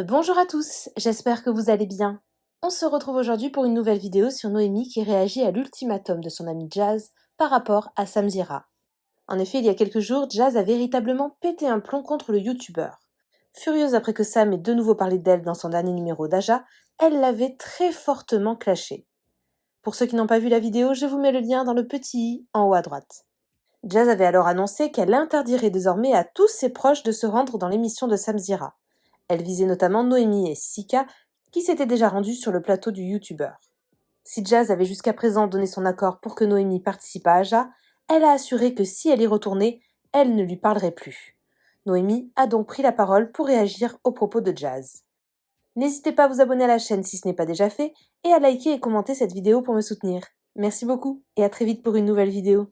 Bonjour à tous, j'espère que vous allez bien. On se retrouve aujourd'hui pour une nouvelle vidéo sur Noémie qui réagit à l'ultimatum de son ami Jazz par rapport à Samzira. En effet, il y a quelques jours, Jazz a véritablement pété un plomb contre le youtubeur. Furieuse après que Sam ait de nouveau parlé d'elle dans son dernier numéro d'Aja, elle l'avait très fortement clashé. Pour ceux qui n'ont pas vu la vidéo, je vous mets le lien dans le petit i en haut à droite. Jazz avait alors annoncé qu'elle interdirait désormais à tous ses proches de se rendre dans l'émission de Samzira. Elle visait notamment Noémie et Sika, qui s'étaient déjà rendus sur le plateau du youtubeur. Si Jazz avait jusqu'à présent donné son accord pour que Noémie participe à Aja, elle a assuré que si elle y retournait, elle ne lui parlerait plus. Noémie a donc pris la parole pour réagir aux propos de Jazz. N'hésitez pas à vous abonner à la chaîne si ce n'est pas déjà fait, et à liker et commenter cette vidéo pour me soutenir. Merci beaucoup, et à très vite pour une nouvelle vidéo.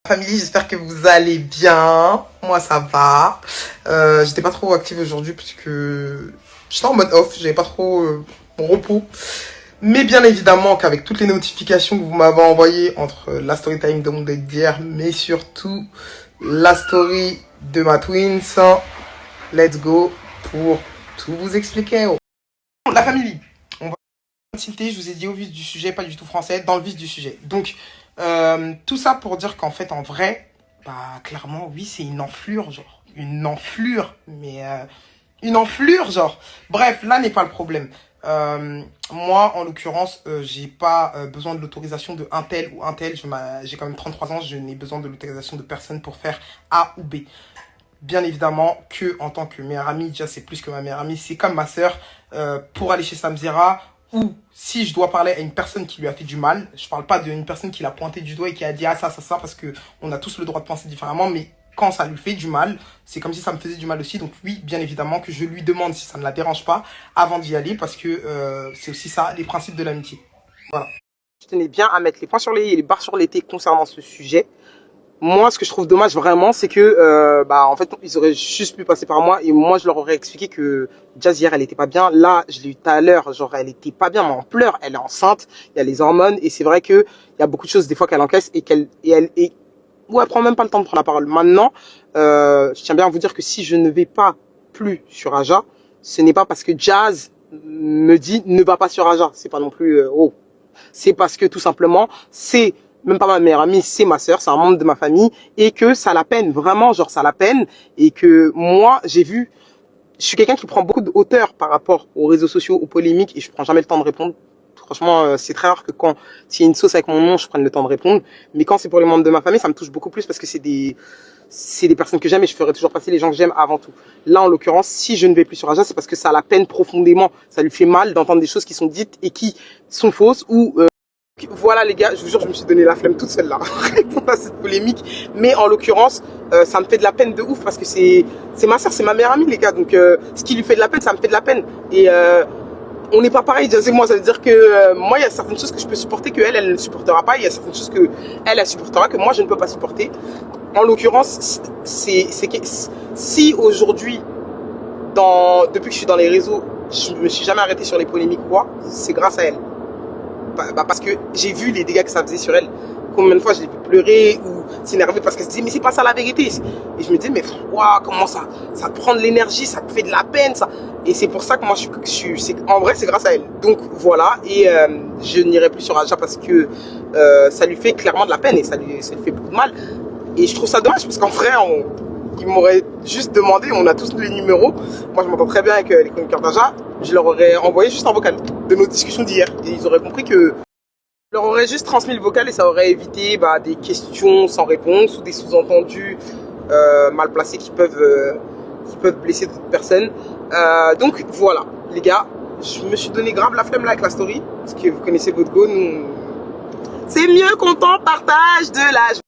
Famille, j'espère que vous allez bien. Moi, ça va. J'étais pas trop active aujourd'hui parce que j'étais en mode off. J'avais pas trop mon repos. Mais bien évidemment qu'avec toutes les notifications que vous m'avez envoyées entre la story time de mon date d'hier, mais surtout la story de ma twins, let's go pour tout vous expliquer. La famille, on va tilter, je vous ai dit au vif du sujet, pas du tout français, dans le vif du sujet. Donc, tout ça pour dire qu'en fait, en vrai, bah, clairement, oui, c'est une enflure, genre. Une enflure, mais une enflure, genre. Bref, là n'est pas le problème. Moi, en l'occurrence, j'ai pas besoin de l'autorisation de un tel ou un tel. J'ai quand même 33 ans, je n'ai besoin de l'autorisation de personne pour faire A ou B. Bien évidemment que en tant que meilleure amie, déjà c'est plus que ma meilleure amie, c'est comme ma sœur, pour aller chez Samzira, ou si je dois parler à une personne qui lui a fait du mal, je parle pas d'une personne qui l'a pointé du doigt et qui a dit ah ça, parce que on a tous le droit de penser différemment, mais quand ça lui fait du mal, c'est comme si ça me faisait du mal aussi. Donc oui, bien évidemment que je lui demande si ça ne la dérange pas avant d'y aller, parce que c'est aussi ça, les principes de l'amitié. Voilà. Je tenais bien à mettre les points sur les i et les barres sur les t concernant ce sujet. Moi, ce que je trouve dommage vraiment, c'est que, en fait, ils auraient juste pu passer par moi et moi, je leur aurais expliqué que Jazz hier, elle était pas bien. Là, je l'ai eu tout à l'heure, genre, elle était pas bien, mais en pleurs. Elle est enceinte, il y a les hormones et c'est vrai que il y a beaucoup de choses des fois qu'elle encaisse et où elle prend même pas le temps de prendre la parole. Maintenant, je tiens bien à vous dire que si je ne vais pas plus sur Aja, ce n'est pas parce que Jazz me dit ne va pas sur Aja. C'est pas non plus c'est parce que tout simplement, c'est même pas ma meilleure amie, c'est ma sœur, c'est un membre de ma famille, et que ça la peine, vraiment, genre ça la peine, et que moi, je suis quelqu'un qui prend beaucoup de hauteur par rapport aux réseaux sociaux, aux polémiques, et je prends jamais le temps de répondre. Franchement, c'est très rare que quand il y a une sauce avec mon nom, je prenne le temps de répondre, mais quand c'est pour les membres de ma famille, ça me touche beaucoup plus parce que c'est des personnes que j'aime et je ferai toujours passer les gens que j'aime avant tout. Là, en l'occurrence, si je ne vais plus sur Aja, c'est parce que ça la peine profondément, ça lui fait mal d'entendre des choses qui sont dites et qui sont fausses ou voilà les gars, je vous jure, je me suis donné la flemme toute seule là, répondre à cette polémique. Mais en l'occurrence, ça me fait de la peine de ouf parce que c'est ma soeur, c'est ma meilleure amie les gars. Donc ce qui lui fait de la peine, ça me fait de la peine. Et on n'est pas pareil, Jazz et moi. Ça veut dire que moi, il y a certaines choses que je peux supporter que elle ne supportera pas. Il y a certaines choses que elle supportera que moi, je ne peux pas supporter. En l'occurrence, si aujourd'hui, depuis que je suis dans les réseaux, je me suis jamais arrêté sur les polémiques quoi, c'est grâce à elle. Parce que j'ai vu les dégâts que ça faisait sur elle. Combien de fois je l'ai vu pleurer ou s'énerver parce qu'elle se disait mais c'est pas ça la vérité. Et je me disais mais wow, comment ça te prend de l'énergie, ça te fait de la peine ça. Et c'est pour ça que moi en vrai c'est grâce à elle. Donc voilà, et je n'irai plus sur Aja parce que ça lui fait clairement de la peine et ça lui fait beaucoup de mal. Et je trouve ça dommage parce qu'en vrai ils m'auraient juste demandé, on a tous les numéros. Moi je m'entends très bien avec les chroniqueurs d'Aja. Je leur aurais envoyé juste un vocal de nos discussions d'hier. Et ils auraient compris que je leur aurais juste transmis le vocal et ça aurait évité des questions sans réponse ou des sous-entendus mal placés qui peuvent blesser d'autres personnes. Donc voilà, les gars, je me suis donné grave la flemme là avec la story. Parce que vous connaissez votre go, nous... C'est mieux qu'on t'en partage de la...